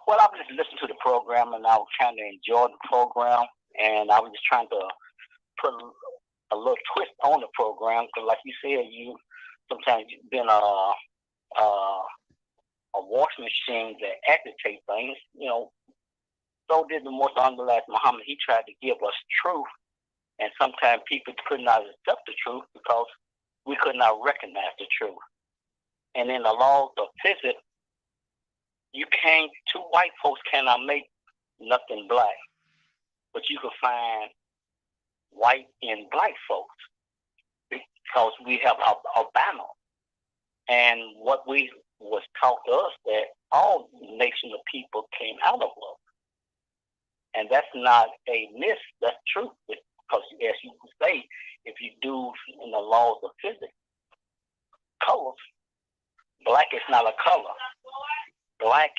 [SPEAKER 6] Well, I was just listening to the program, and I was kind of enjoying the program, and I was just trying to put a little twist on the program, because like you said, sometimes you've been a wash machine that agitate things, So did the most honorable Muhammad. He tried to give us truth, and sometimes people could not accept the truth because we could not recognize the truth. And in the laws of physics, two white folks cannot make nothing black, but you can find white and black folks because we have albino. And what we was taught to us that all nations of people came out of love. And that's not a myth, that's truth. Because as you say, if you do in the laws of physics, colors, black is not a color. Black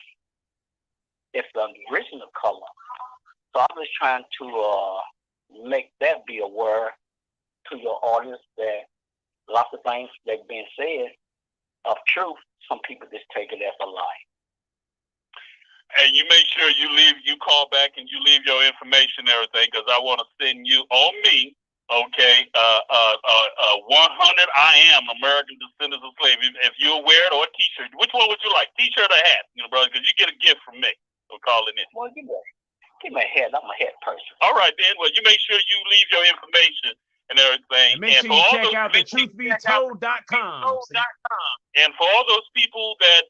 [SPEAKER 6] is the original color. So I was trying to make that be aware to your audience that lots of things that being said of truth, some people just take it as a lie.
[SPEAKER 4] And you make sure you call back and you leave your information and everything, because I want to send you on me, okay, 100 I am American Descendants of Slavery. If you're wear it, or a T-shirt, which one would you like, T-shirt or hat, brother? Because you get a gift from me for calling in.
[SPEAKER 6] Well, give me a hat. I'm a hat person.
[SPEAKER 4] All right, then. Well, you make sure you leave your information and everything.
[SPEAKER 2] And make sure you check out the truthbetold.com.
[SPEAKER 4] And for all those people that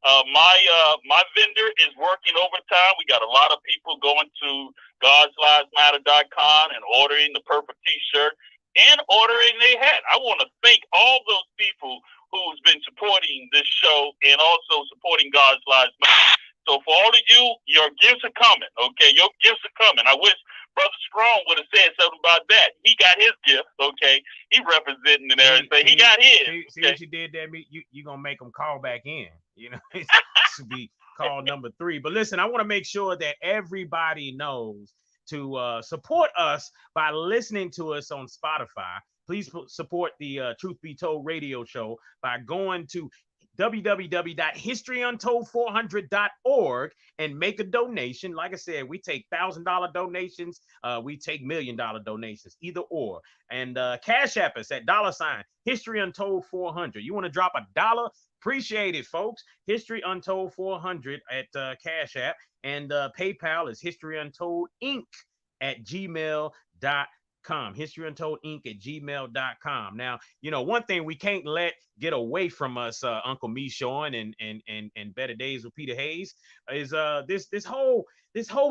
[SPEAKER 1] My vendor is working overtime. We got a lot of people going to God'sLivesMatter.com and ordering the purple T-shirt and ordering their hat. I want to thank all those people who's been supporting this show and also supporting God's Lives Matter. So for all of you, your gifts are coming. Okay, your gifts are coming. I wish Brother Strong would have said something about that. He got his gift. Okay, he representing and everything. He got his.
[SPEAKER 2] See what you did there? You gonna make him call back in? You know, it should be call number 3. But listen, I want to make sure that everybody knows to support us by listening to us on Spotify. Please support the Truth Be Told radio show by going to www.historyuntold400.org and make a donation. Like I said, we take $1,000 donations, we take $1 million donations, either or. And Cash App us at $HistoryUntold400. You want to drop $1? Appreciate it, folks. History Untold 400 at Cash App, and PayPal is historyuntoldinc@gmail.com. historyuntoldinc@gmail.com. Now, you know, one thing we can't let get away from us, Uncle Michon and Better Days with Peter Hayes, is this whole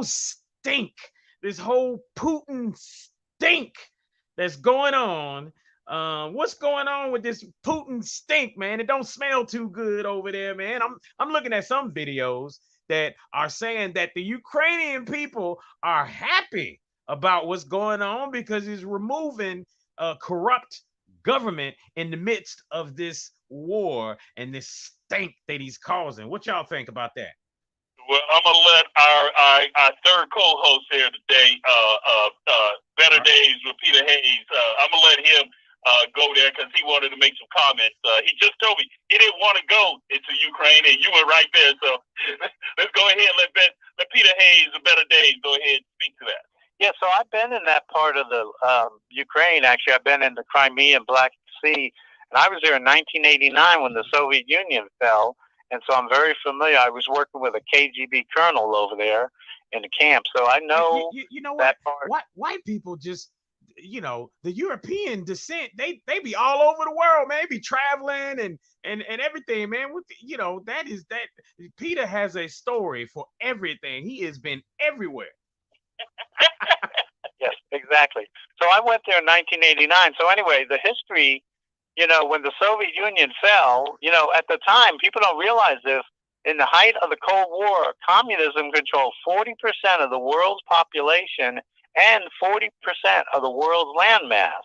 [SPEAKER 2] stink, this whole Putin stink that's going on. What's going on with this Putin stink, man? It don't smell too good over there, man. I'm looking at some videos that are saying that the Ukrainian people are happy about what's going on because he's removing a corrupt government in the midst of this war and this stink that he's causing. What y'all think about that?
[SPEAKER 1] Well, I'm gonna let our third co-host here today, Better Days with Peter Hayes. I'm gonna let him go there because he wanted to make some comments. He just told me he didn't want to go into Ukraine, and you were right there. So let's go ahead and let Peter Hayes of Better Days go ahead and speak to that.
[SPEAKER 3] Yeah, so I've been in that part of the Ukraine. Actually, I've been in the Crimea and Black Sea, and I was there in 1989 when the Soviet Union fell, and so I'm very familiar. I was working with a KGB colonel over there in the camp, so I know
[SPEAKER 2] you know
[SPEAKER 3] that
[SPEAKER 2] what?
[SPEAKER 3] part.
[SPEAKER 2] White people just, you know, the European descent, they be all over the world, man. They be traveling and everything, man. You know, that Peter has a story for everything. He has been everywhere.
[SPEAKER 3] Yes, exactly. So I went there in 1989. So anyway, the history, you know, when the Soviet Union fell, you know, at the time, people don't realize this, in the height of the Cold War, communism controlled 40% of the world's population and 40% of the world's landmass.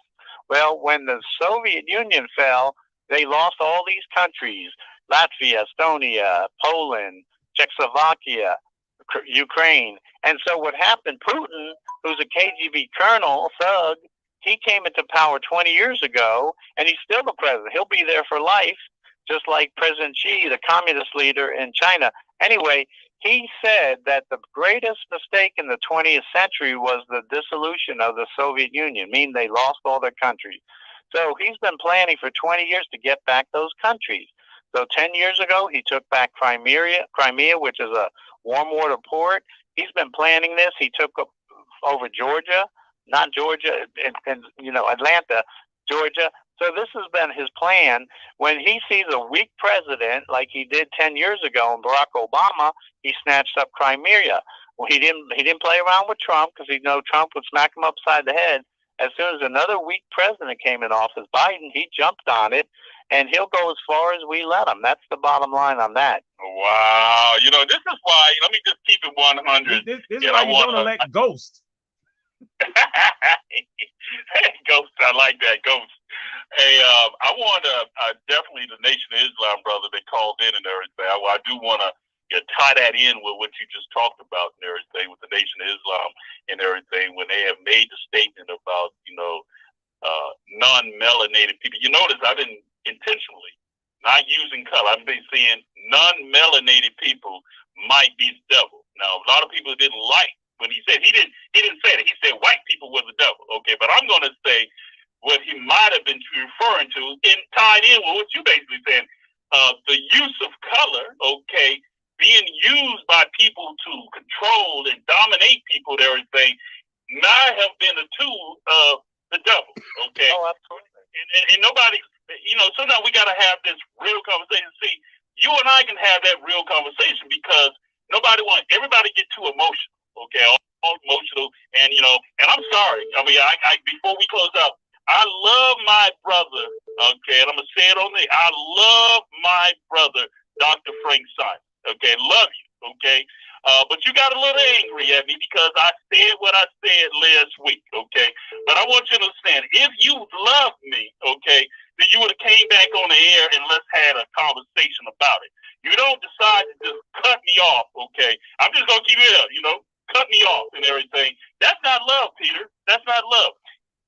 [SPEAKER 3] Well, when the Soviet Union fell, they lost all these countries, Latvia, Estonia, Poland, Czechoslovakia, Ukraine. And so what happened, Putin, who's a KGB colonel, thug, he came into power 20 years ago, and he's still the president. He'll be there for life, just like President Xi, the communist leader in China. Anyway, he said that the greatest mistake in the 20th century was the dissolution of the Soviet Union, meaning they lost all their countries. So he's been planning for 20 years to get back those countries. So 10 years ago, he took back Crimea, which is a warm water port. He's been planning this. He took over Georgia, not Georgia, and you know, Atlanta, Georgia. So this has been his plan. When he sees a weak president, like he did 10 years ago in Barack Obama, he snatched up Crimea. Well, he didn't play around with Trump because he knew Trump would smack him upside the head. As soon as another weak president came in office, Biden, he jumped on it, and he'll go as far as we let him. That's the bottom line on that.
[SPEAKER 1] Wow. You know, this is why, let me just keep it 100.
[SPEAKER 2] This is why you don't elect Ghost.
[SPEAKER 1] Ghost, I like that, Ghost. Hey, I want to definitely the Nation of Islam, brother, they called in and everything. I do want to tie that in with what you just talked about and everything with the Nation of Islam and everything when they have made the statement about, you know, non-melanated people. You notice I've been intentionally not using color. I've been saying non-melanated people might be the devil. Now, a lot of people didn't like when he said, he didn't say that. He said white people were the devil. Okay, but I'm going to say what he might have been referring to and tied in with what you basically saying, the use of color, okay, being used by people to control and dominate people and everything, might have been a tool of the devil, okay?
[SPEAKER 3] Oh, absolutely.
[SPEAKER 1] And nobody, you know, sometimes we got to have this real conversation. See, you and I can have that real conversation because everybody get too emotional, okay? All emotional, and and I'm sorry. I mean, I before we close out, I love my brother, okay, and I'm gonna say it on there. I love my brother, Dr. Frank Simon, okay, love you, okay. But you got a little angry at me because I said what I said last week, okay? But I want you to understand, if you loved me, okay, then you would have came back on the air and let's had a conversation about it. You don't decide to just cut me off, okay? I'm just going to keep it up, cut me off and everything. That's not love, Peter. That's not love.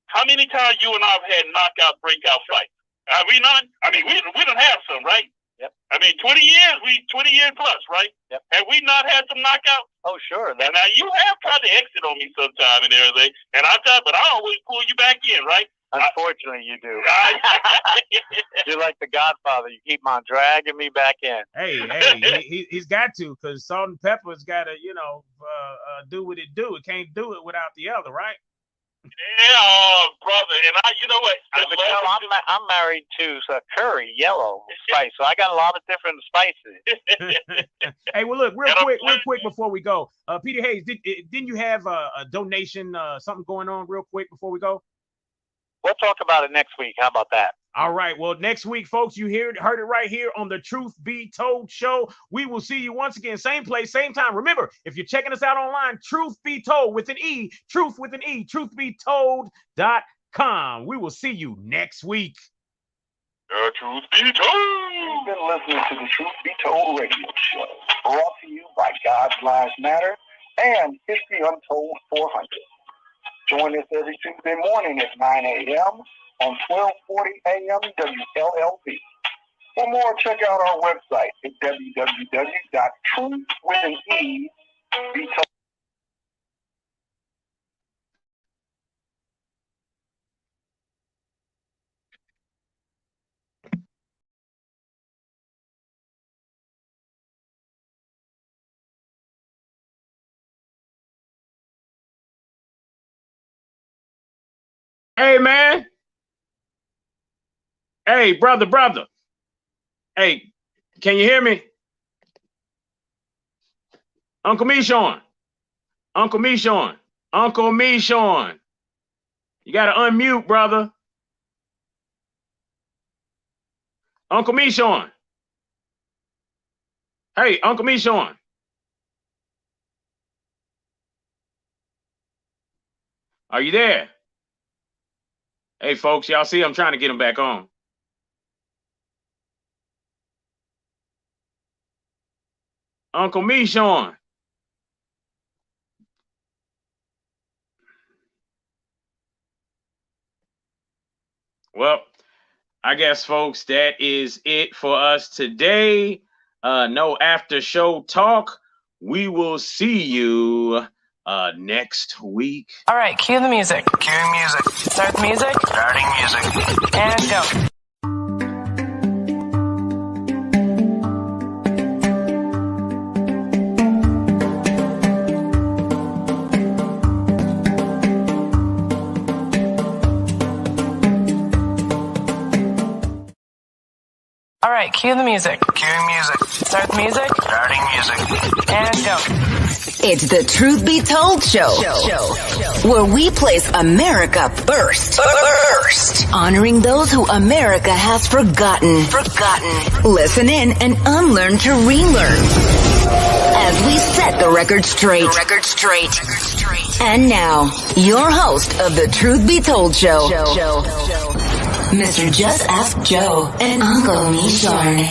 [SPEAKER 1] How many times you and I have had knockout, breakout fights? Have we not? I mean, we don't have some, right?
[SPEAKER 3] Yep.
[SPEAKER 1] I mean, 20 years plus, right?
[SPEAKER 3] Yep.
[SPEAKER 1] Have we not had some knockouts?
[SPEAKER 3] Oh, sure.
[SPEAKER 1] Now you have tried to exit on me sometime and everything, and but I always pull you back in, right?
[SPEAKER 3] Unfortunately, you do. You're like the Godfather. You keep on dragging me back in.
[SPEAKER 2] Hey, he's got to, because salt and pepper's got to, do what it do. It can't do it without the other, right?
[SPEAKER 1] Yeah, brother, and you know what?
[SPEAKER 3] I'm married to curry, yellow spice, so I got a lot of different spices.
[SPEAKER 2] Hey, well, look, real quick before we go, Peter Hayes, didn't you have a donation, something going on real quick before we go?
[SPEAKER 3] We'll talk about it next week. How about that?
[SPEAKER 2] All right. Well, next week, folks, you heard it right here on the Truth Be Told show. We will see you once again, same place, same time. Remember, if you're checking us out online, Truth Be Told with an E, Truth with an E, truthbetold.com. We will see you next week.
[SPEAKER 1] Truth Be Told.
[SPEAKER 6] You've been listening to the Truth Be Told radio show, brought to you by God's Lives Matter and History Untold 400. Join us every Tuesday morning at 9 a.m. on 1240 AM WLLP. For more, check out our website at www.truthwithane.com.
[SPEAKER 2] Hey, man. Hey, brother. Hey, can you hear me? Uncle Michon. You got to unmute, brother. Uncle Michon. Hey, Uncle Michon. Are you there? Hey, folks, y'all see I'm trying to get him back on. Uncle Michon. Well, I guess, folks, that is it for us today. No after show talk. We will see you next week.
[SPEAKER 8] All right, cue the music.
[SPEAKER 5] Cueing music.
[SPEAKER 8] Start the music.
[SPEAKER 5] Starting music.
[SPEAKER 8] And go. All right, cue the music.
[SPEAKER 5] Cueing music.
[SPEAKER 8] Start the music.
[SPEAKER 5] Starting music.
[SPEAKER 8] And go.
[SPEAKER 9] It's the Truth Be Told show, where we place America first, honoring those who America has forgotten. Listen in and unlearn to relearn as we set the record straight. And now, your host of the Truth Be Told show, Mr. Just Ask Joe and Uncle Michon.